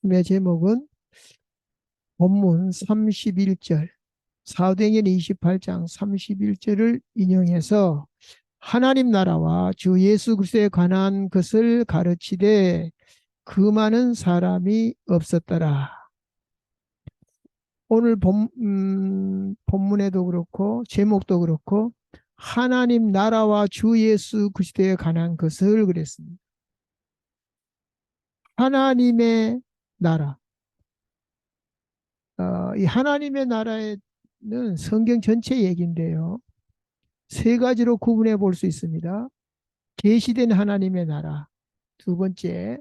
말씀의 제목은 본문 31절, 사도행전 28장 31절을 인용해서 하나님 나라와 주 예수 그리스도에 관한 것을 가르치되 그 많은 사람이 없었더라. 오늘 본문에도 그렇고 제목도 그렇고 하나님 나라와 주 예수 그리스도에 관한 것을 그랬습니다. 하나님의 나라. 이 하나님의 나라는 성경 전체 얘기인데요. 세 가지로 구분해 볼 수 있습니다. 계시된 하나님의 나라. 두 번째,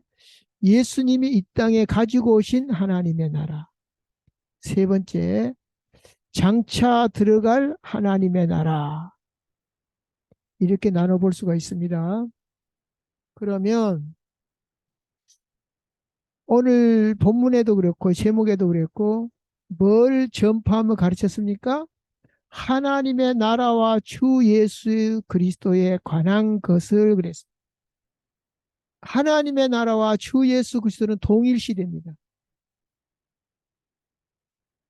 예수님이 이 땅에 가지고 오신 하나님의 나라. 세 번째, 장차 들어갈 하나님의 나라. 이렇게 나눠볼 수가 있습니다. 그러면 오늘 본문에도 그렇고 제목에도 그랬고 뭘 전파하며 가르쳤습니까? 하나님의 나라와 주 예수 그리스도에 관한 것을 그랬습니다. 하나님의 나라와 주 예수 그리스도는 동일시됩니다.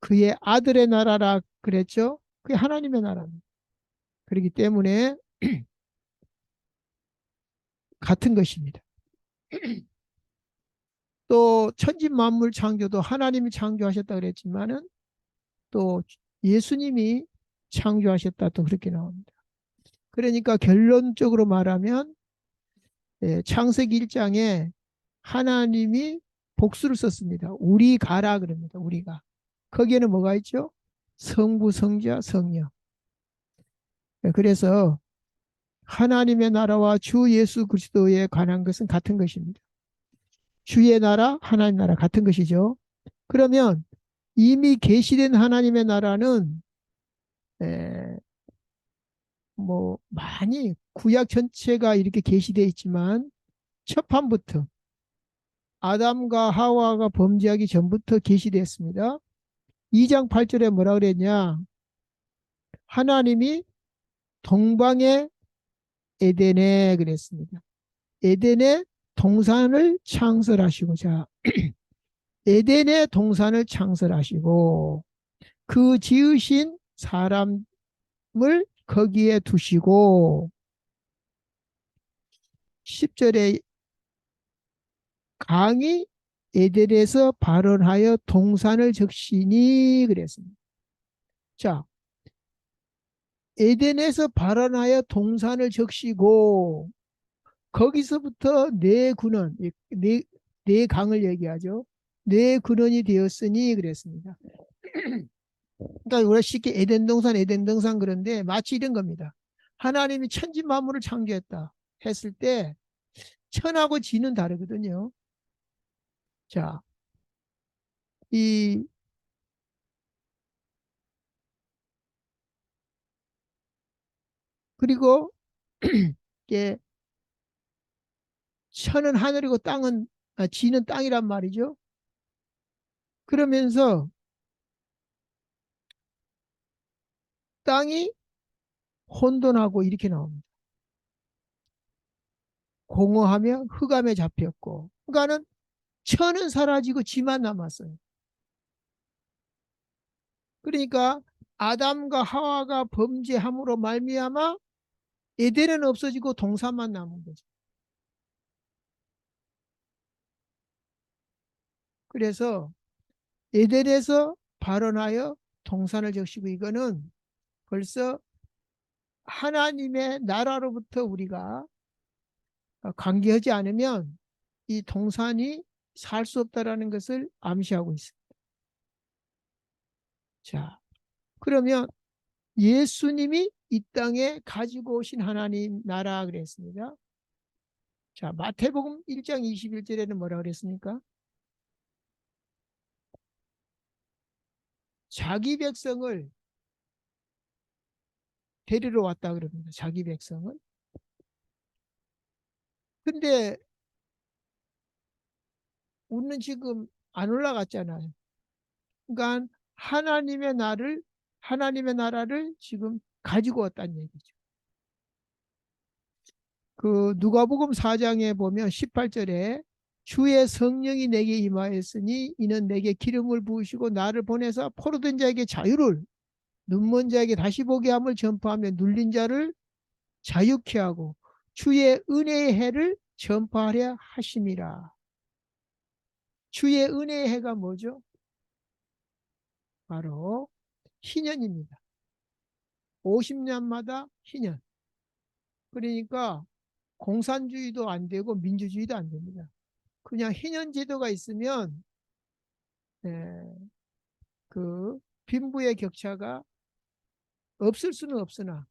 그의 아들의 나라라 그랬죠. 그게 하나님의 나라입니다. 그렇기 때문에 같은 것입니다. 또 천지 만물 창조도 하나님이 창조하셨다 그랬지만은 또 예수님이 창조하셨다 또 그렇게 나옵니다. 그러니까 결론적으로 말하면 창세기 1장에 하나님이 복수를 썼습니다. 우리 가라 그럽니다. 우리가. 거기에는 뭐가 있죠? 성부, 성자, 성령. 그래서 하나님의 나라와 주 예수 그리스도에 관한 것은 같은 것입니다. 주의 나라, 하나님 나라 같은 것이죠. 그러면 이미 계시된 하나님의 나라는 에, 뭐 많이 구약 전체가 이렇게 계시되어 있지만 첫 판부터 아담과 하와가 범죄하기 전부터 계시되었습니다. 2장 8절에 뭐라 그랬냐? 하나님이 동방의 에덴에 그랬습니다. 에덴의 동산을 창설하시고, 자, 에덴의 동산을 창설하시고 그 지으신 사람을 거기에 두시고 10절에 강이 에덴에서 발원하여 동산을 적시니 그랬습니다. 자, 에덴에서 발원하여 동산을 적시고 거기서부터 네 군원, 네 강을 얘기하죠. 네 근원이 되었으니 그랬습니다. 그러니까 우리가 쉽게 에덴 동산, 에덴 동산 그런데 마치 이런 겁니다. 하나님이 천지 만물을 창조했다 했을 때 천하고 지는 다르거든요. 자, 이 그리고 이게 천은 하늘이고 땅은 지는 땅이란 말이죠. 그러면서 땅이 혼돈하고 이렇게 나옵니다. 공허하며 흑암에 잡혔고, 그러니까는 천은 사라지고 지만 남았어요. 그러니까 아담과 하와가 범죄함으로 말미암아 에덴은 없어지고 동산만 남은 거죠. 그래서 에덴에서 발원하여 동산을 적시고 이거는 벌써 하나님의 나라로부터 우리가 관계하지 않으면 이 동산이 살 수 없다라는 것을 암시하고 있습니다. 자, 그러면 예수님이 이 땅에 가지고 오신 하나님 나라 그랬습니다. 자, 마태복음 1장 21절에는 뭐라 그랬습니까? 자기 백성을 데리러 왔다 그럽니다. 자기 백성을. 근데 우리는 지금 안 올라갔잖아요. 그러니까 하나님의 나라를 지금 가지고 왔다는 얘기죠. 그 누가복음 4장에 보면 18절에 주의 성령이 내게 임하였으니 이는 내게 기름을 부으시고 나를 보내사 포로된 자에게 자유를, 눈먼 자에게 다시 보게 함을 전파하며 눌린 자를 자유케 하고 주의 은혜의 해를 전파하려 하심이라. 주의 은혜의 해가 뭐죠? 바로 희년입니다. 50년마다 희년. 그러니까 공산주의도 안 되고 민주주의도 안 됩니다. 그냥 희년 제도가 있으면 그 빈부의 격차가 없을 수는 없으나,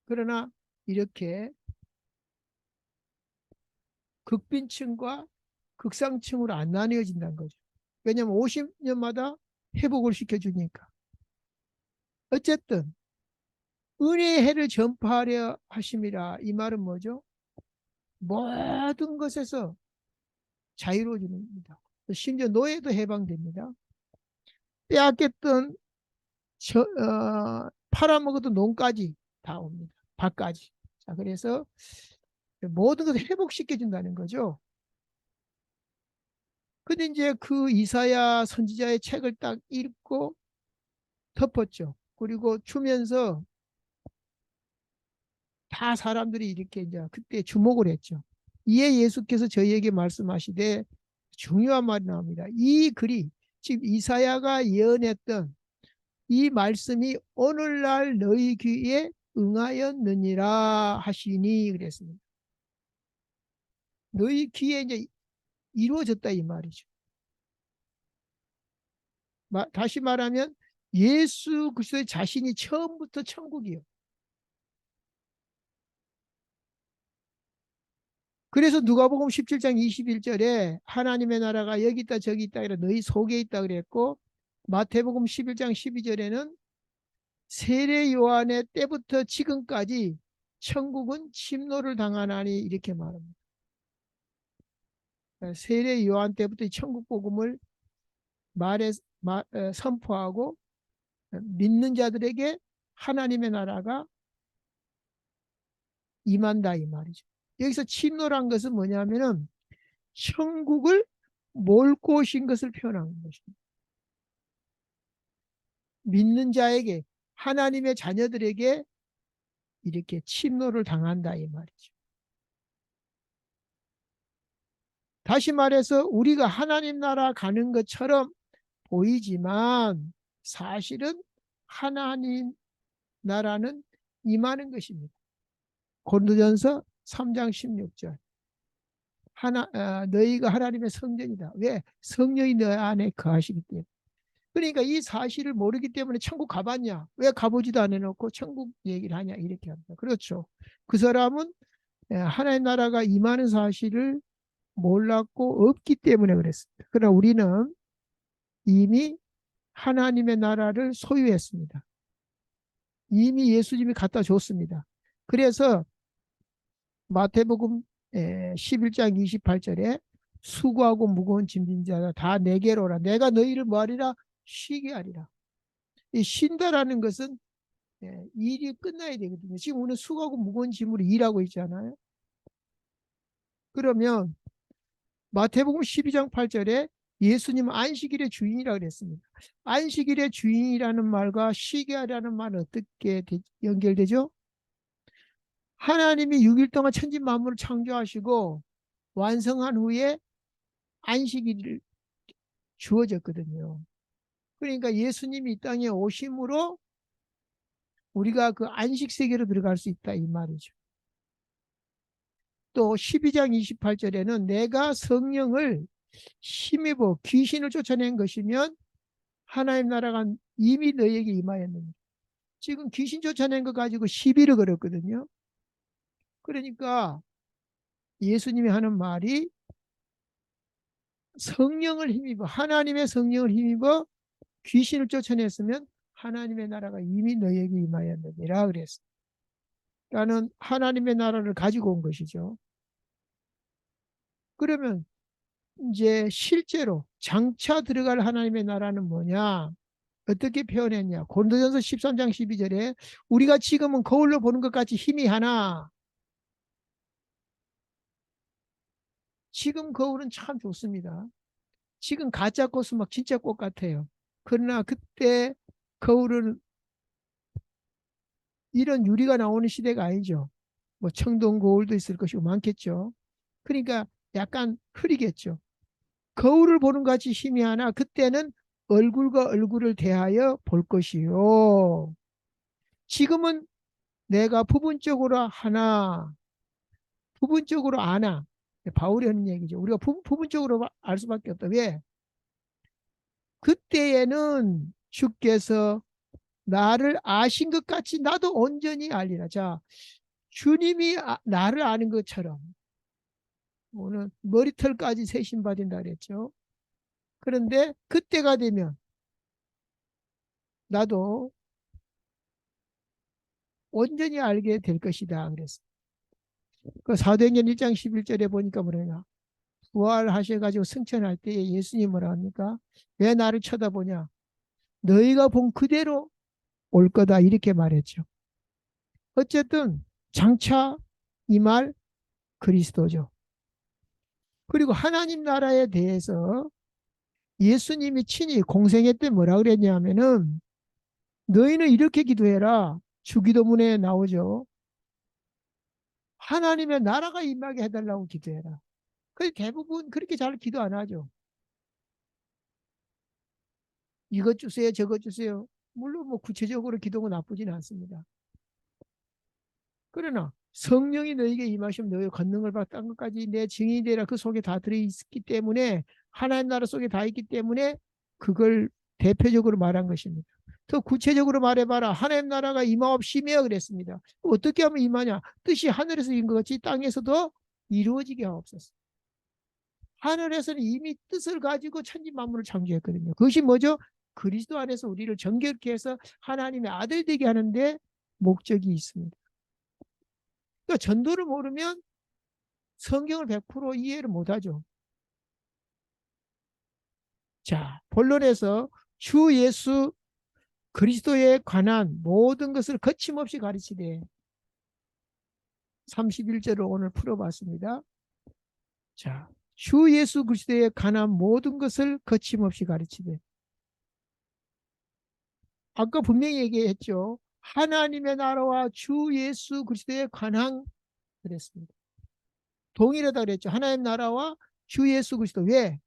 그러나 이렇게 극빈층과 극상층으로 안 나뉘어진다는 거죠. 왜냐하면 50년마다 회복을 시켜주니까. 어쨌든 은혜의 해를 전파하려 하심이라. 이 말은 뭐죠? 모든 것에서 자유로워지는 겁니다. 심지어 노예도 해방됩니다. 빼앗겼던 팔아먹었던 논까지 다 옵니다. 밭까지. 자, 그래서 모든 것을 회복시켜준다는 거죠. 근데 이제 그 이사야 선지자의 책을 딱 읽고 덮었죠. 그리고 주면서 다 사람들이 이렇게 이제 그때 주목을 했죠. 이에 예수께서 저희에게 말씀하시되 중요한 말이 나옵니다. 이 글이, 즉 이사야가 예언했던 이 말씀이 오늘날 너희 귀에 응하였느니라 하시니 그랬습니다. 너희 귀에 이제 이루어졌다 이 말이죠. 다시 말하면 예수 그리스도의 자신이 처음부터 천국이요. 그래서 누가복음 17장 21절에 하나님의 나라가 여기 있다 저기 있다 이라 너희 속에 있다 그랬고, 마태복음 11장 12절에는 세례 요한의 때부터 지금까지 천국은 침노를 당하나니 이렇게 말합니다. 세례 요한 때부터 천국 복음을 선포하고 믿는 자들에게 하나님의 나라가 임한다 이 말이죠. 여기서 침노란 것은 뭐냐면은 천국을 몰고 오신 것을 표현하는 것입니다. 믿는 자에게, 하나님의 자녀들에게 이렇게 침노를 당한다 이 말이죠. 다시 말해서 우리가 하나님 나라 가는 것처럼 보이지만 사실은 하나님 나라는 임하는 것입니다. 고린도전서 3장 16절. 너희가 하나님의 성전이다. 왜? 성령이 너 안에 거하시기 때문에. 그러니까 이 사실을 모르기 때문에 천국 가봤냐? 왜 가보지도 않아놓고 천국 얘기를 하냐? 이렇게 합니다. 그렇죠. 그 사람은 하나님 나라가 임하는 사실을 몰랐고 없기 때문에 그랬습니다. 그러나 우리는 이미 하나님의 나라를 소유했습니다. 이미 예수님이 갖다 줬습니다. 그래서 마태복음 11장 28절에 수고하고 무거운 짐진 자가 다 내게로 오라. 내가 너희를 뭐하리라? 쉬게 하리라. 이 쉰다라는 것은 일이 끝나야 되거든요. 지금 오늘 수고하고 무거운 짐으로 일하고 있잖아요. 그러면 마태복음 12장 8절에 예수님은 안식일의 주인이라고 그랬습니다. 안식일의 주인이라는 말과 쉬게 하라는 말은 어떻게 연결되죠? 하나님이 6일 동안 천지 만물을 창조하시고 완성한 후에 안식일을 주어졌거든요. 그러니까 예수님이 이 땅에 오심으로 우리가 그 안식 세계로 들어갈 수 있다 이 말이죠. 또 12장 28절에는 내가 성령을 힘입어 귀신을 쫓아낸 것이면 하나님 나라가 이미 너에게 임하였느니라. 지금 귀신 쫓아낸 거 가지고 시비를 걸었거든요. 그러니까 예수님이 하는 말이 성령을 힘입어, 하나님의 성령을 힘입어 귀신을 쫓아냈으면 하나님의 나라가 이미 너에게 임하였느니라 그랬어요. 라는 하나님의 나라를 가지고 온 것이죠. 그러면 이제 실제로 장차 들어갈 하나님의 나라는 뭐냐? 어떻게 표현했냐? 고린도전서 13장 12절에 우리가 지금은 거울로 보는 것 같이 희미하나 지금 거울은 참 좋습니다. 지금 가짜 꽃은 막 진짜 꽃 같아요. 그러나 그때 거울은 이런 유리가 나오는 시대가 아니죠. 뭐 청동 거울도 있을 것이고 많겠죠. 그러니까 약간 흐리겠죠. 거울을 보는 것 같이 희미하나 그때는 얼굴과 얼굴을 대하여 볼 것이요. 지금은 내가 부분적으로 하나, 부분적으로 아나. 바울이 하는 얘기죠. 우리가 부분적으로 알 수밖에 없다. 왜? 그때에는 주께서 나를 아신 것 같이 나도 온전히 알리라. 자, 주님이 나를 아는 것처럼 오늘 머리털까지 세신받은다 그랬죠. 그런데 그때가 되면 나도 온전히 알게 될 것이다 그랬어. 그 사도행전 1장 11절에 보니까 뭐냐? 부활하셔가지고 승천할 때에 예수님 뭐라 합니까? 왜 나를 쳐다보냐? 너희가 본 그대로 올 거다 이렇게 말했죠. 어쨌든 장차 이 말 그리스도죠. 그리고 하나님 나라에 대해서 예수님이 친히 공생애 때 뭐라 그랬냐면은 너희는 이렇게 기도해라. 주기도문에 나오죠. 하나님의 나라가 임하게 해달라고 기도해라. 그 대부분 그렇게 잘 기도 안 하죠. 이것 주세요, 저것 주세요. 물론 뭐 구체적으로 기도가 나쁘지는 않습니다. 그러나 성령이 너에게 임하시면 너의 권능을 받은 것까지 내 증인이 되라 그 속에 다 들어있기 때문에 하나님 나라 속에 다 있기 때문에 그걸 대표적으로 말한 것입니다. 더 구체적으로 말해봐라. 하나님 나라가 임하옵시며 그랬습니다. 어떻게 하면 임하냐? 뜻이 하늘에서 임한 것 같이 땅에서도 이루어지게 하옵소서. 하늘에서는 이미 뜻을 가지고 천지 만물을 창조했거든요. 그것이 뭐죠? 그리스도 안에서 우리를 정결케 해서 하나님의 아들 되게 하는데 목적이 있습니다. 그러니까 전도를 모르면 성경을 100% 이해를 못하죠. 자, 본론에서 주 예수 그리스도에 관한 모든 것을 거침없이 가르치되 31절을 오늘 풀어봤습니다. 자, 주 예수 그리스도에 관한 모든 것을 거침없이 가르치되 아까 분명히 얘기했죠. 하나님의 나라와 주 예수 그리스도에 관한 그랬습니다. 동일하다 그랬죠. 하나님 나라와 주 예수 그리스도. 왜?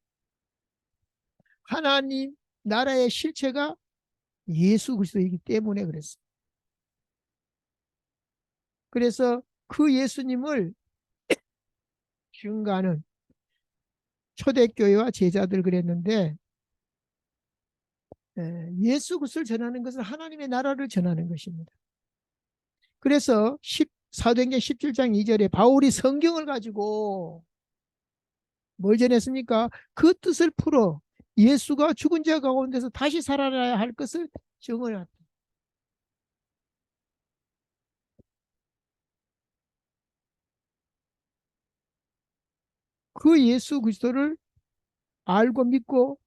하나님 나라의 실체가 예수 그리스도이기 때문에 그랬어요. 그래서 그 예수님을 증거하는 초대교회와 제자들 그랬는데 예수 그리스도를 전하는 것은 하나님의 나라를 전하는 것입니다. 그래서 사도행전 17장 2절에 바울이 성경을 가지고 뭘 전했습니까? 그 뜻을 풀어 예수가 죽은 자 가운데서 다시 살아나야 할 것을 증언했다. 그 예수 그리스도를 알고 믿고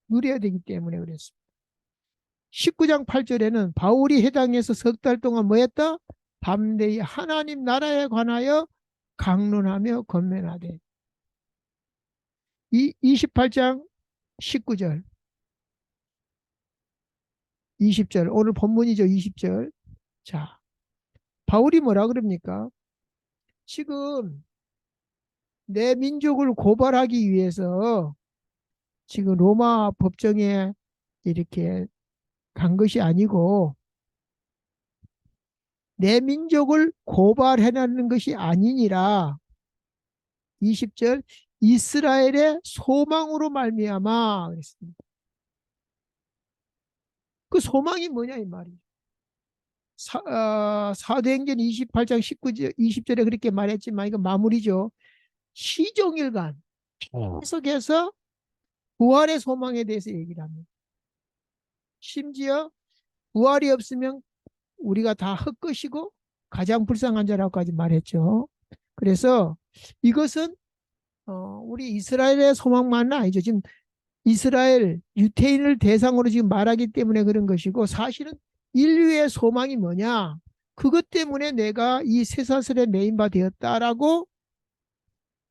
누려야 되기 때문에 그랬습니다. 19장 8절에는 바울이 해당에서 석 달 동안 뭐 했다? 밤내이 하나님 나라에 관하여 강론하며 권면하되 28장 19절 20절 오늘 본문이죠. 20절. 자, 바울이 뭐라 그럽니까? 지금 내 민족을 고발하기 위해서 지금 로마 법정에 이렇게 간 것이 아니고 내 민족을 고발해내는 것이 아니니라. 20절 이스라엘의 소망으로 말미암아 그랬습니다. 그 소망이 뭐냐 이 말이죠. 사도행전 28장 19절 20절에 그렇게 말했지만 이거 마무리죠. 시종일관 계속해서 부활의 소망에 대해서 얘기를 합니다. 심지어 부활이 없으면 우리가 다 헛것이고 가장 불쌍한 자라고까지 말했죠. 그래서 이것은 우리 이스라엘의 소망만은 아니죠. 지금 이스라엘 유태인을 대상으로 지금 말하기 때문에 그런 것이고 사실은 인류의 소망이 뭐냐? 그것 때문에 내가 이 쇠사슬에 매인 바 되었다라고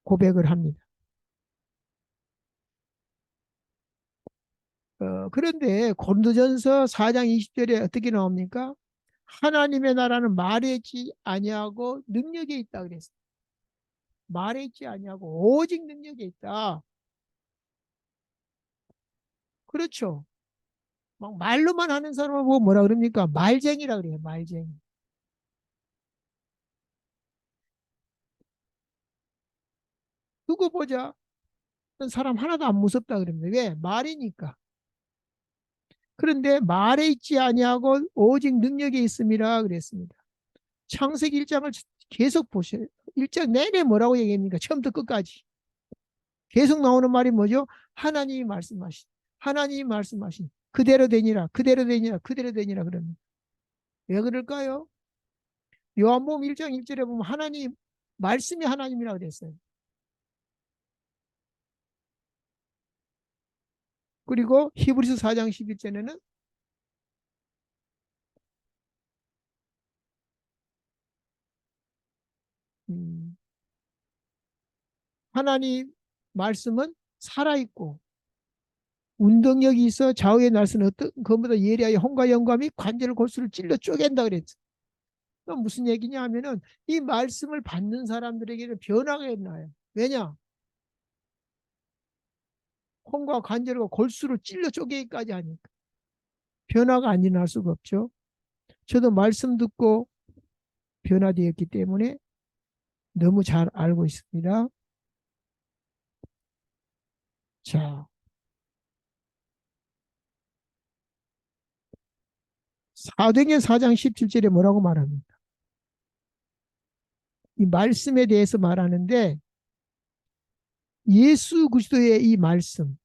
고백을 합니다. 그런데 고린도전서 4장 20절에 어떻게 나옵니까? 하나님의 나라는 말에 있지 아니하고 능력에 있다 그랬어요. 말에 있지 아니하고 오직 능력에 있다. 그렇죠. 막 말로만 하는 사람을 보고 뭐라 그럽니까? 말쟁이라 그래요. 말쟁이. 두고 보자. 사람 하나도 안 무섭다 그럽니다. 왜? 말이니까. 그런데 말에 있지 아니하고 오직 능력에 있음이라 그랬습니다. 창세기 1장을 계속 보세요. 1장 내내 뭐라고 얘기합니까? 처음부터 끝까지. 계속 나오는 말이 뭐죠? 하나님이 말씀하신. 하나님이 말씀하신. 그대로 되니라. 그대로 되니라. 그대로 되니라 그럽니다. 왜 그럴까요? 요한복음 1장 1절에 보면 하나님 말씀이 하나님이라 그랬어요. 그리고 히브리서 4장 11절에는 하나님 말씀은 살아있고 운동력이 있어 좌우의 날선 어떤 것보다 예리하여 혼과 영감이 관절을 골수를 찔러 쪼갠다 그랬죠. 그럼 무슨 얘기냐 하면은 이 말씀을 받는 사람들에게는 변화가 있나요? 왜냐? 혼과 관절과 골수를 찔러 쪼개기까지 하니까 변화가 안 일어날 수가 없죠. 저도 말씀 듣고 변화되었기 때문에 너무 잘 알고 있습니다. 자, 사도행전 4장 17절에 뭐라고 말합니까? 이 말씀에 대해서 말하는데 예수 그리스도의 이 말씀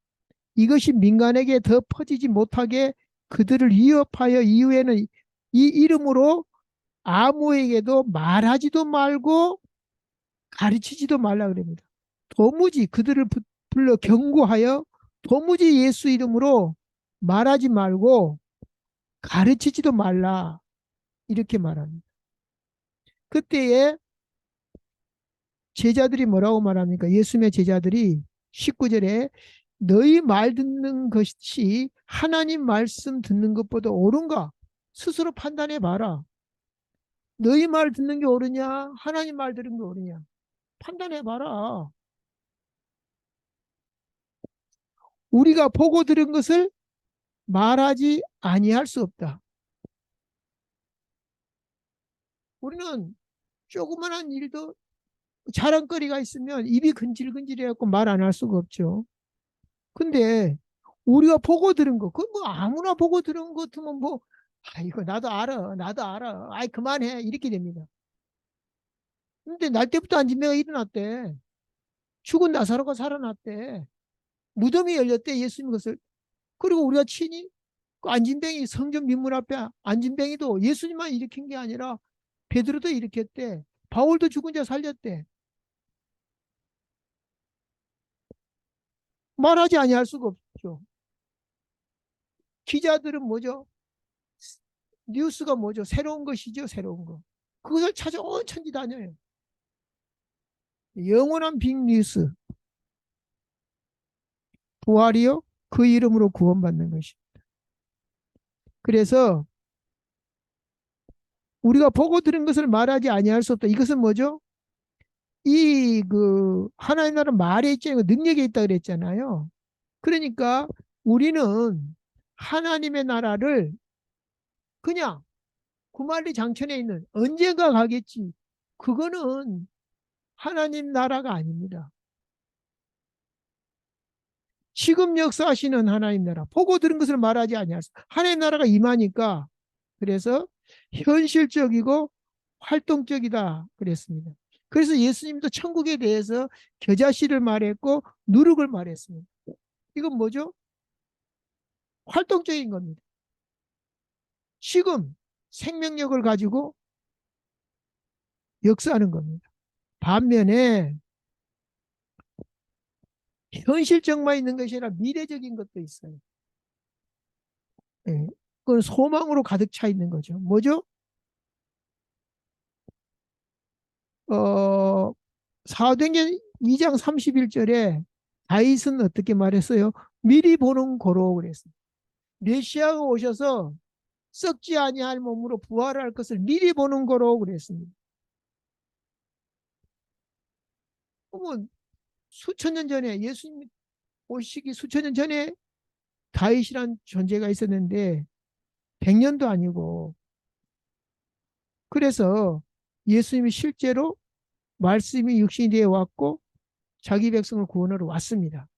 이것이 민간에게 더 퍼지지 못하게 그들을 위협하여 이후에는 이 이름으로 아무에게도 말하지도 말고 가르치지도 말라 그럽니다. 도무지 그들을 불러 경고하여 도무지 예수 이름으로 말하지 말고 가르치지도 말라 이렇게 말합니다. 그때에 제자들이 뭐라고 말합니까? 예수님의 제자들이 19절에 너희 말 듣는 것이 하나님 말씀 듣는 것보다 옳은가? 스스로 판단해 봐라. 너희 말 듣는 게 옳으냐? 하나님 말 들은 게 옳으냐? 판단해 봐라. 우리가 보고 들은 것을 말하지 아니할 수 없다. 우리는 조그만한 일도 자랑거리가 있으면 입이 근질근질해갖고 말 안 할 수가 없죠. 근데 우리가 보고 들은 거, 그건 뭐 아무나 보고 들은 것 같으면 뭐, 아, 이거 나도 알아, 나도 알아. 아이, 그만해. 이렇게 됩니다. 근데 날 때부터 안진뱅이가 일어났대. 죽은 나사로가 살아났대. 무덤이 열렸대, 예수님 것을. 그리고 우리가 친히 그 안진뱅이 성전 민문 앞에 안진뱅이도 예수님만 일으킨 게 아니라 베드로도 일으켰대. 바울도 죽은 자 살렸대. 말하지 아니할 수가 없죠. 기자들은 뭐죠? 뉴스가 뭐죠? 새로운 것이죠, 새로운 거. 그것을 찾아 온 천지 다녀요. 영원한 빅뉴스. 부활이요? 그 이름으로 구원받는 것이. 그래서 우리가 보고 들은 것을 말하지 아니할 수 없다. 이것은 뭐죠? 이 그 하나님 나라 말에 있지 않고 능력에 있다 그랬잖아요. 그러니까 우리는 하나님의 나라를 그냥 구만리 장천에 있는 언젠가 가겠지. 그거는 하나님 나라가 아닙니다. 지금 역사하시는 하나님 나라, 보고 들은 것을 말하지 아니할 수. 하나님 나라가 임하니까 그래서 현실적이고 활동적이다 그랬습니다. 그래서 예수님도 천국에 대해서 겨자씨를 말했고 누룩을 말했습니다. 이건 뭐죠? 활동적인 겁니다. 지금 생명력을 가지고 역사하는 겁니다. 반면에 현실적만 있는 것이 아니라 미래적인 것도 있어요. 예. 그건 소망으로 가득 차 있는 거죠. 뭐죠? 사도행전 2장 31절에 다윗은 어떻게 말했어요? 미리 보는 고로 그랬어요. 메시아가 오셔서 썩지 아니할 몸으로 부활할 것을 미리 보는 거로 그랬습니다. 그러면 수천 년 전에 예수님 오시기 수천 년 전에 다윗이란 존재가 있었는데 100년도 아니고, 그래서 예수님이 실제로 말씀이 육신이 되어 왔고 자기 백성을 구원하러 왔습니다.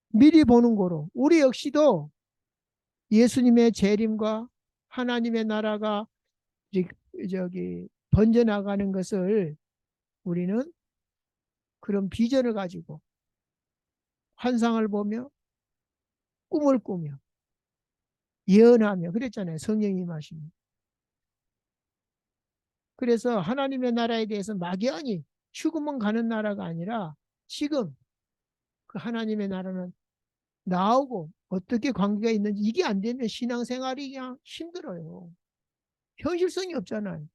미리 보는 거로 우리 역시도 예수님의 재림과 하나님의 나라가 저기 번져나가는 것을 우리는 그런 비전을 가지고 환상을 보며 꿈을 꾸며 예언하며 그랬잖아요. 성령이 임하시면. 그래서 하나님의 나라에 대해서 막연히 죽으면 가는 나라가 아니라 지금 그 하나님의 나라는 나오고 어떻게 관계가 있는지, 이게 안 되면 신앙생활이 그냥 힘들어요. 현실성이 없잖아요.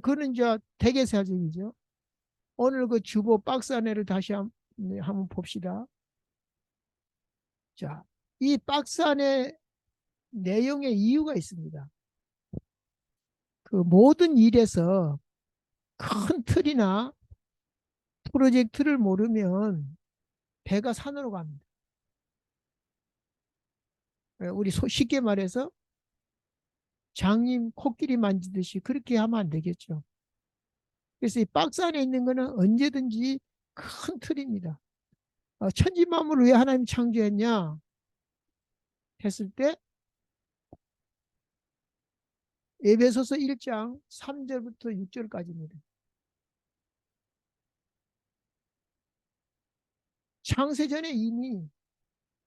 그는 이제 대개사적이죠. 오늘 그 주보 박스 안에를 다시 한번 봅시다. 자, 이 박스 안에 내용에 이유가 있습니다. 그 모든 일에서 큰 틀이나 프로젝트를 모르면 배가 산으로 갑니다. 우리 쉽게 말해서 장님 코끼리 만지듯이 그렇게 하면 안 되겠죠. 그래서 이 박스 안에 있는 거는 언제든지 큰 틀입니다. 천지만물을 왜 하나님 창조했냐 했을 때 에베소서 1장 3절부터 6절까지입니다. 창세전에 이미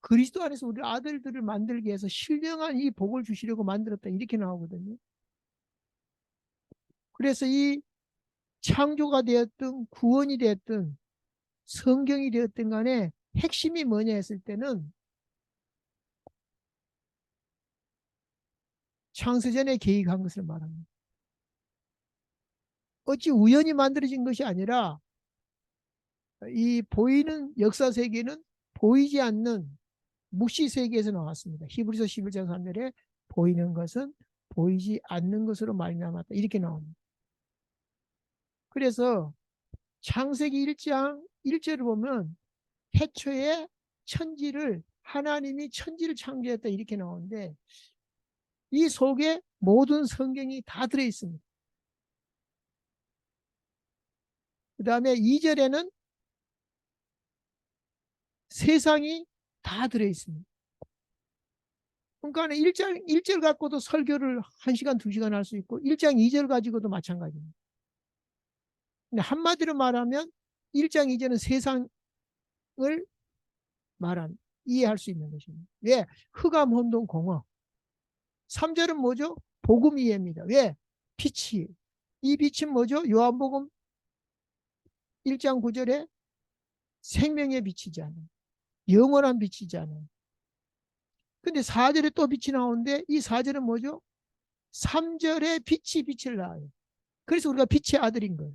그리스도 안에서 우리 아들들을 만들기 위해서 신령한 이 복을 주시려고 만들었다, 이렇게 나오거든요. 그래서 이 창조가 되었든 구원이 되었든 성경이 되었든 간에 핵심이 뭐냐 했을 때는 창세전에 계획한 것을 말합니다. 어찌 우연히 만들어진 것이 아니라 이 보이는 역사 세계는 보이지 않는 묵시 세계에서 나왔습니다. 히브리서 11장 3절에 보이는 것은 보이지 않는 것으로 말미암았다, 이렇게 나옵니다. 그래서 창세기 1장 1절을 보면 태초에 천지를 하나님이 천지를 창조했다, 이렇게 나오는데 이 속에 모든 성경이 다 들어있습니다. 그 다음에 2절에는 세상이 다 들어있습니다. 그러니까 1절 갖고도 설교를 1시간, 2시간 할 수 있고 1장 2절 가지고도 마찬가지입니다. 근데 한마디로 말하면 1장 2절은 세상을 이해할 수 있는 것입니다. 왜? 흑암, 혼돈, 공허. 3절은 뭐죠? 복음 이해입니다. 왜? 빛이. 이 빛은 뭐죠? 요한복음 1장 9절에 생명의 빛이잖아요. 영원한 빛이잖아요. 근데 4절에 또 빛이 나오는데 이 4절은 뭐죠? 3절에 빛이 빛을 낳아요. 그래서 우리가 빛의 아들인 거예요.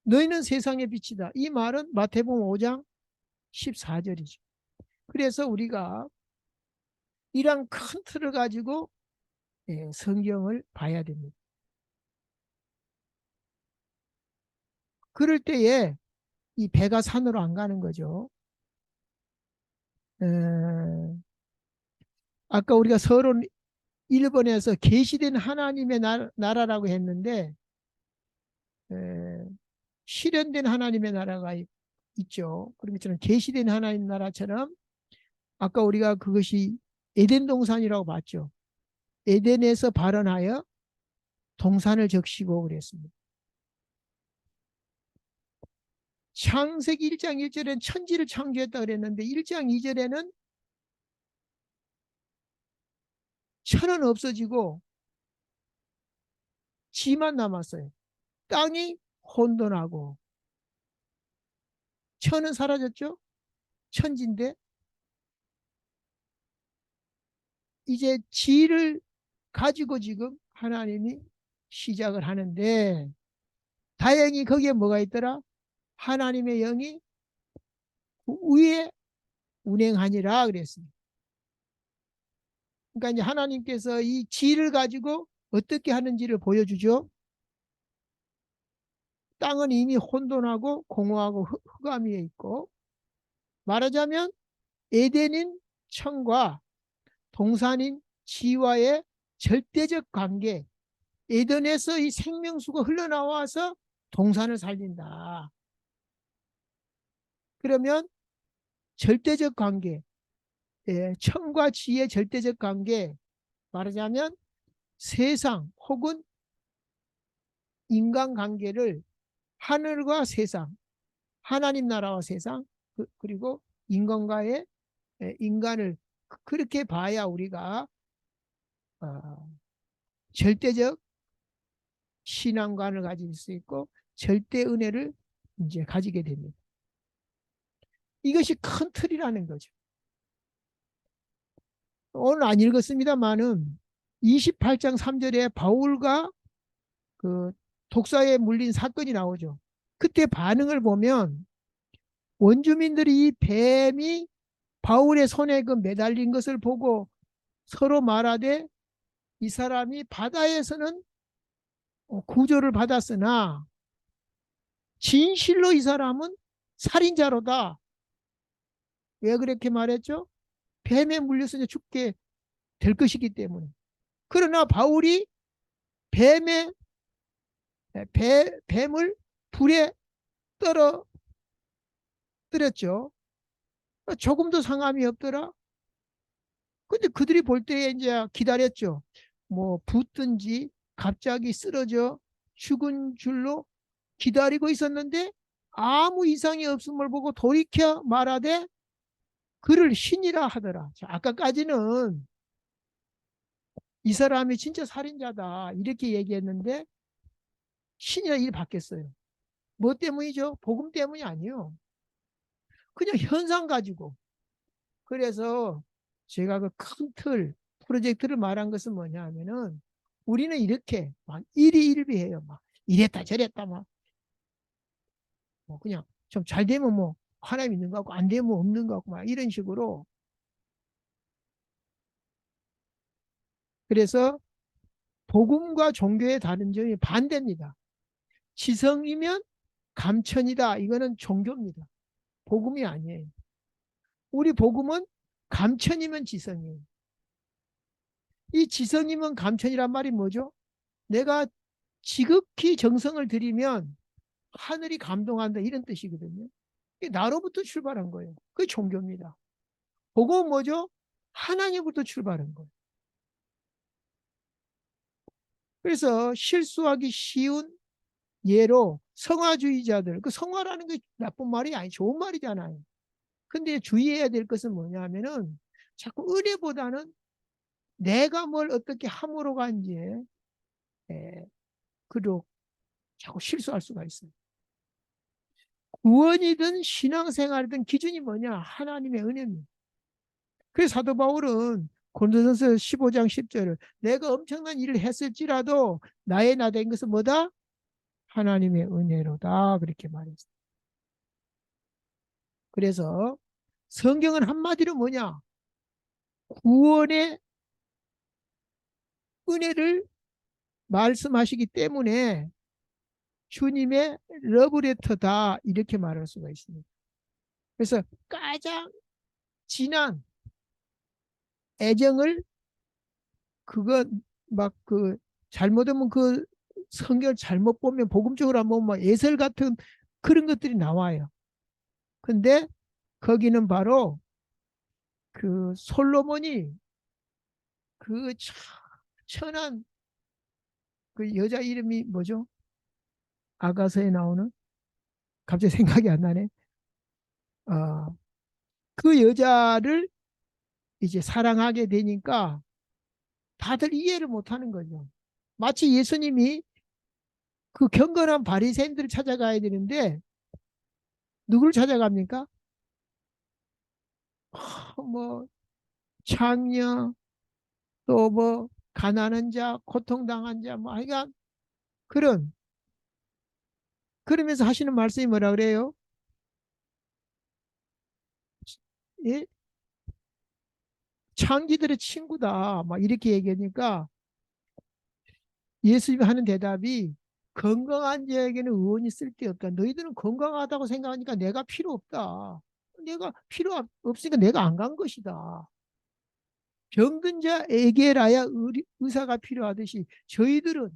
너희는 세상의 빛이다. 이 말은 마태복음 5장 14절이죠. 그래서 우리가 이런 큰 틀을 가지고 성경을 봐야 됩니다. 그럴 때에 이 배가 산으로 안 가는 거죠. 아까 우리가 서론 1번에서 계시된 하나님의 나라라고 했는데 실현된 하나님의 나라가 있죠. 그런 것처럼 계시된 하나님 나라처럼 아까 우리가 그것이 에덴 동산이라고 봤죠. 에덴에서 발원하여 동산을 적시고 그랬습니다. 창세기 1장 1절에는 천지를 창조했다 그랬는데 1장 2절에는 천은 없어지고 지만 남았어요. 땅이 혼돈하고 천은 사라졌죠. 천지인데 이제 지를 가지고 지금 하나님이 시작을 하는데 다행히 거기에 뭐가 있더라? 하나님의 영이 위에 운행하니라 그랬습니다. 그러니까 이제 하나님께서 이 지를 가지고 어떻게 하는지를 보여주죠. 땅은 이미 혼돈하고 공허하고 흑암 위에 있고, 말하자면 에덴인 천과 동산인 지와의 절대적 관계, 에덴에서 이 생명수가 흘러나와서 동산을 살린다. 그러면 절대적 관계, 천과 지의 절대적 관계, 말하자면 세상 혹은 인간관계를 하늘과 세상, 하나님 나라와 세상, 그리고 인간과의 인간을 그렇게 봐야 우리가 절대적 신앙관을 가질 수 있고 절대 은혜를 이제 가지게 됩니다. 이것이 큰 틀이라는 거죠. 오늘 안 읽었습니다만은 28장 3절에 바울과 그 독사에 물린 사건이 나오죠. 그때 반응을 보면 원주민들이 이 뱀이 바울의 손에 그 매달린 것을 보고 서로 말하되 이 사람이 바다에서는 구조를 받았으나 진실로 이 사람은 살인자로다. 왜 그렇게 말했죠? 뱀에 물려서 죽게 될 것이기 때문에. 그러나 바울이 뱀의 뱀을 불에 떨어뜨렸죠. 조금도 상함이 없더라. 근데 그들이 볼 때에 이제 기다렸죠. 뭐 붙든지 갑자기 쓰러져 죽은 줄로 기다리고 있었는데 아무 이상이 없음을 보고 돌이켜 말하되 그를 신이라 하더라. 자, 아까까지는 이 사람이 진짜 살인자다 이렇게 얘기했는데 신이라 일이 바뀌었어요. 뭐 때문이죠? 복음 때문이 아니에요. 그냥 현상 가지고. 그래서 제가 그 큰 틀, 프로젝트를 말한 것은 뭐냐 하면은 우리는 이렇게 막 일희일비해요. 막 이랬다 저랬다 막 뭐 그냥 좀 잘 되면 뭐 하나님 있는 것 같고 안 되면 없는 것 같고 막 이런 식으로. 그래서 복음과 종교의 다른 점이 반대입니다. 지성이면 감천이다. 이거는 종교입니다. 복음이 아니에요. 우리 복음은 감천이면 지성이에요. 이 지성이면 감천이란 말이 뭐죠? 내가 지극히 정성을 들이면 하늘이 감동한다 이런 뜻이거든요. 나로부터 출발한 거예요. 그게 종교입니다. 복음은 뭐죠? 하나님부터 출발한 거예요. 그래서 실수하기 쉬운 예로 성화주의자들, 그 성화라는 게 나쁜 말이 아니 좋은 말이잖아요. 근데 주의해야 될 것은 뭐냐 하면은 자꾸 은혜보다는 내가 뭘 어떻게 함으로 간지에 그로 자꾸 실수할 수가 있어요. 구원이든 신앙생활이든 기준이 뭐냐? 하나님의 은혜입니다. 그래서 사도 바울은 고린도전서 15장 10절을 내가 엄청난 일을 했을지라도 나의 나 된 것은 뭐다? 하나님의 은혜로다. 그렇게 말했어요. 그래서 성경은 한마디로 뭐냐? 구원의 은혜를 말씀하시기 때문에 주님의 러브레터다. 이렇게 말할 수가 있습니다. 그래서 가장 진한 애정을 그거 막 그 잘못하면 그 성경을 잘못 보면 복음적으로 한번 막 예설 같은 그런 것들이 나와요. 근데 거기는 바로 그 솔로몬이 그 천한 그 여자 이름이 뭐죠? 아가서에 나오는 갑자기 생각이 안 나네. 어, 그 여자를 이제 사랑하게 되니까 다들 이해를 못하는 거죠. 마치 예수님이 그 경건한 바리새인들을 찾아가야 되는데 누구를 찾아갑니까? 뭐 장녀 또 뭐 가난한 자, 고통당한 자, 뭐 하여간 그런 그러면서 하시는 말씀이 뭐라 그래요? 예? 창기들의 친구다. 막 이렇게 얘기하니까 예수님이 하는 대답이 건강한 자에게는 의원이 쓸데없다. 너희들은 건강하다고 생각하니까 내가 필요 없다. 내가 필요 없으니까 내가 안 간 것이다. 병든 자에게라야 의사가 필요하듯이 저희들은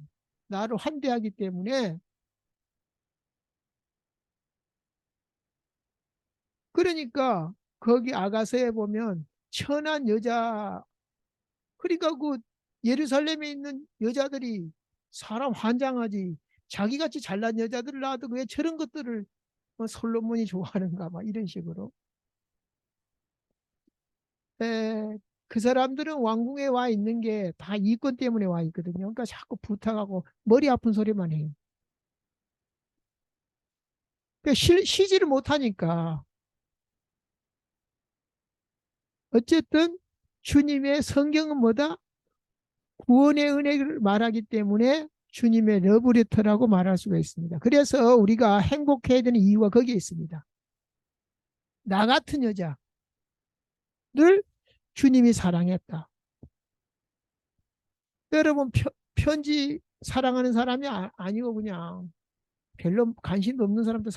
나를 환대하기 때문에 그러니까 거기 아가서에 보면 천한 여자 그러니까 그 예루살렘에 있는 여자들이 사람 환장하지 자기같이 잘난 여자들을 낳아도 왜 저런 것들을 솔로몬이 좋아하는가 막 이런 식으로 에, 그 사람들은 왕궁에 와 있는 게 다 이권 때문에 와 있거든요. 그러니까 자꾸 부탁하고 머리 아픈 소리만 해요. 그러니까 쉬지를 못하니까 어쨌든 주님의 성경은 뭐다? 구원의 은혜를 말하기 때문에 주님의 러브레터라고 말할 수가 있습니다. 그래서 우리가 행복해야 되는 이유가 거기에 있습니다. 나 같은 여자를 주님이 사랑했다. 여러분 편지 사랑하는 사람이 아니고 그냥 별로 관심도 없는 사람도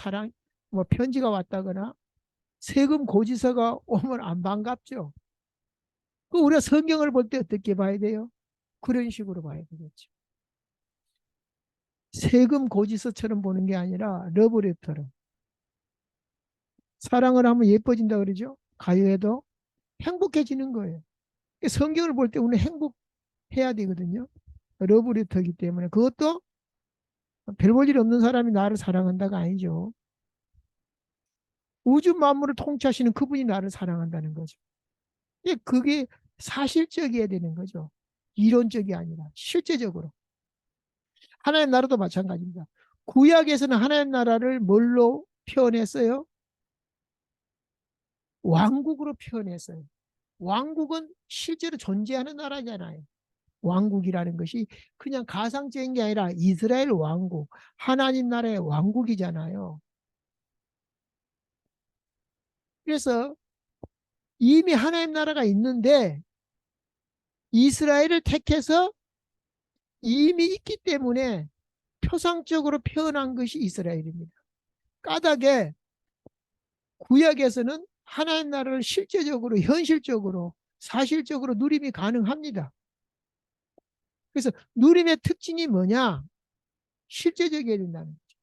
뭐 편지가 왔다거나 세금 고지서가 오면 안 반갑죠. 그 우리가 성경을 볼 때 어떻게 봐야 돼요? 그런 식으로 봐야 되겠죠. 세금 고지서처럼 보는 게 아니라 러브레터로. 사랑을 하면 예뻐진다 그러죠. 가요에도 행복해지는 거예요. 성경을 볼 때 우리는 행복해야 되거든요. 러브레터이기 때문에 그것도 별 볼 일 없는 사람이 나를 사랑한다가 아니죠. 우주 만물을 통치하시는 그분이 나를 사랑한다는 거죠. 그게 사실적이어야 되는 거죠. 이론적이 아니라 실제적으로. 하나님 나라도 마찬가지입니다. 구약에서는 하나님 나라를 뭘로 표현했어요? 왕국으로 표현했어요. 왕국은 실제로 존재하는 나라잖아요. 왕국이라는 것이 그냥 가상적인 게 아니라 이스라엘 왕국, 하나님 나라의 왕국이잖아요. 그래서 이미 하나님 나라가 있는데 이스라엘을 택해서 이미 있기 때문에 표상적으로 표현한 것이 이스라엘입니다. 까닭에 구약에서는 하나님 나라를 실제적으로 현실적으로 사실적으로 누림이 가능합니다. 그래서 누림의 특징이 뭐냐? 실제적이어야 된다는 거죠.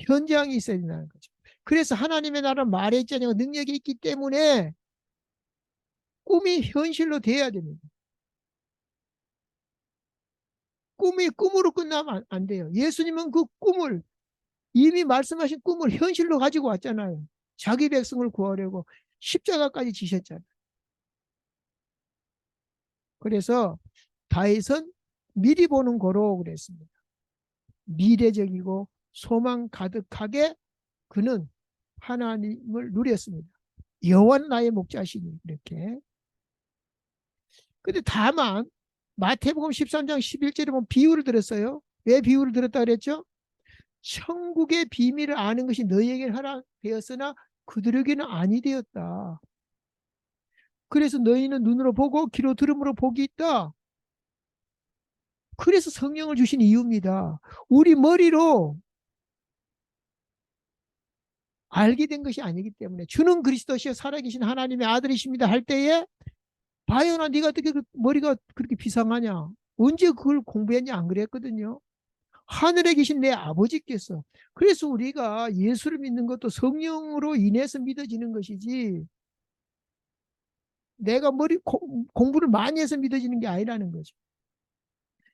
현장이 있어야 된다는 거죠. 그래서 하나님의 나라는 말에 있잖아요. 능력이 있기 때문에 꿈이 현실로 돼야 됩니다. 꿈이 꿈으로 끝나면 안 돼요. 예수님은 그 꿈을 이미 말씀하신 꿈을 현실로 가지고 왔잖아요. 자기 백성을 구하려고 십자가까지 지셨잖아요. 그래서 다윗은 미리 보는 거로 그랬습니다. 미래적이고 소망 가득하게 그는 하나님을 누렸습니다. 여호와는 나의 목자시니 이렇게. 근데 다만 마태복음 13장 11절에 보면 비유를 들었어요. 왜 비유를 들었다 그랬죠? 천국의 비밀을 아는 것이 너희에게 허락되었으나 그들에게는 아니 되었다. 그래서 너희는 눈으로 보고 귀로 들음으로 복이 있다. 그래서 성령을 주신 이유입니다. 우리 머리로 알게 된 것이 아니기 때문에 주는 그리스도시여 살아계신 하나님의 아들이십니다 할 때에 바요나 네가 어떻게 머리가 그렇게 비상하냐? 언제 그걸 공부했냐? 안 그랬거든요. 하늘에 계신 내 아버지께서. 그래서 우리가 예수를 믿는 것도 성령으로 인해서 믿어지는 것이지 내가 공부를 많이 해서 믿어지는 게 아니라는 거죠.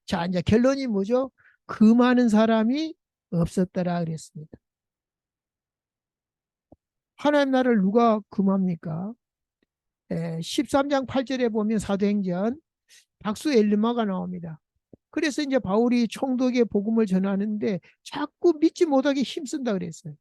자, 이제 결론이 뭐죠? 그 많은 사람이 없었더라 그랬습니다. 하나님 나라를 누가 금합니까? 13장 8절에 보면 사도행전 박수 엘리마가 나옵니다. 그래서 이제 바울이 총독의 복음을 전하는데 자꾸 믿지 못하게 힘쓴다 그랬어요.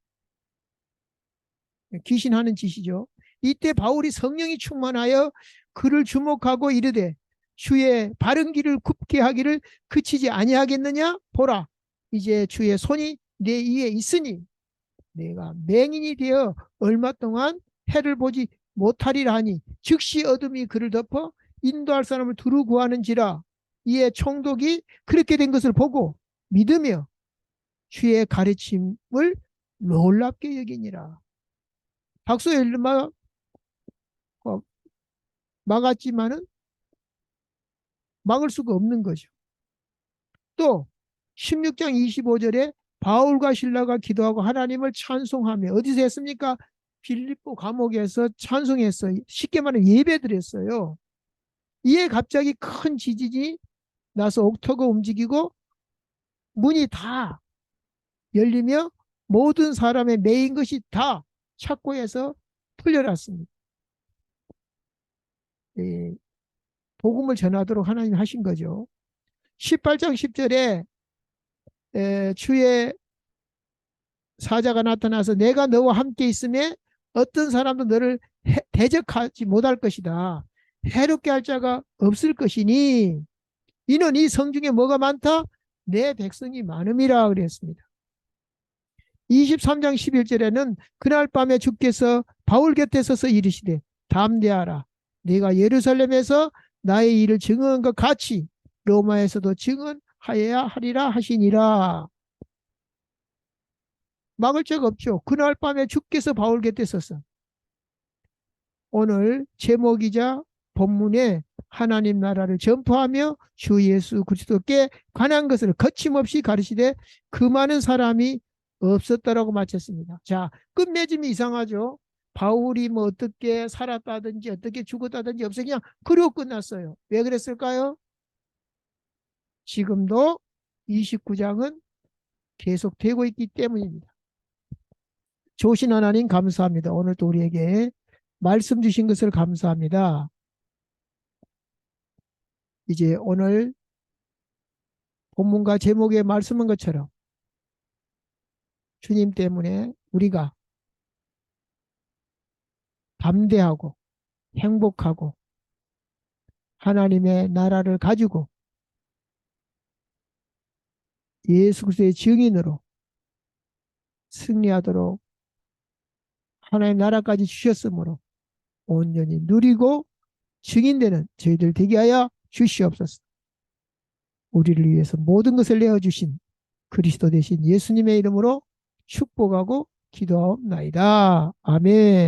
귀신하는 짓이죠. 이때 바울이 성령이 충만하여 그를 주목하고 이르되 주의 바른 길을 굽게 하기를 그치지 아니하겠느냐? 보라 이제 주의 손이 내 위에 있으니 내가 맹인이 되어 얼마 동안 해를 보지 못하리라 하니 즉시 어둠이 그를 덮어 인도할 사람을 두루 구하는지라. 이에 총독이 그렇게 된 것을 보고 믿으며 주의 가르침을 놀랍게 여기니라. 박수에 막았지만은 막을 수가 없는 거죠. 또 16장 25절에 바울과 실라가 기도하고 하나님을 찬송하며 어디서 했습니까? 빌립보 감옥에서 찬송했어요. 쉽게 말하면 예배드렸어요. 이에 갑자기 큰 지진이 나서 옥토가 움직이고 문이 다 열리며 모든 사람의 매인 것이 다 착고해서 풀려났습니다. 예, 복음을 전하도록 하나님 하신 거죠. 18장 10절에 주의 사자가 나타나서 내가 너와 함께 있음에 어떤 사람도 너를 대적하지 못할 것이다. 해롭게 할 자가 없을 것이니 이는 이 성중에 뭐가 많다? 내 백성이 많음이라 그랬습니다. 23장 11절에는 그날 밤에 주께서 바울 곁에 서서 이르시되 담대하라. 네가 예루살렘에서 나의 일을 증언한 것 같이 로마에서도 증언하여야 하리라 하시니라. 막을 자가 없죠. 그날 밤에 주께서 바울 곁에 서서 오늘 제목이자 본문에 하나님 나라를 전파하며 주 예수 그리스도께 관한 것을 거침없이 가르치되 그 많은 사람이 없었다라고 마쳤습니다. 자, 끝맺음이 이상하죠. 바울이 뭐 어떻게 살았다든지 어떻게 죽었다든지 없어요. 그냥 그러고 끝났어요. 왜 그랬을까요? 지금도 29장은 계속되고 있기 때문입니다. 조신 하나님 감사합니다. 오늘 또 우리에게 말씀 주신 것을 감사합니다. 이제 오늘 본문과 제목에 말씀한 것처럼 주님 때문에 우리가 담대하고 행복하고 하나님의 나라를 가지고 예수 그리스도의 증인으로 승리하도록 하나님의 나라까지 주셨으므로 온전히 누리고 증인되는 저희들 되게 하여 주시옵소서. 우리를 위해서 모든 것을 내어주신 그리스도 되신 예수님의 이름으로 축복하고 기도하옵나이다. 아멘.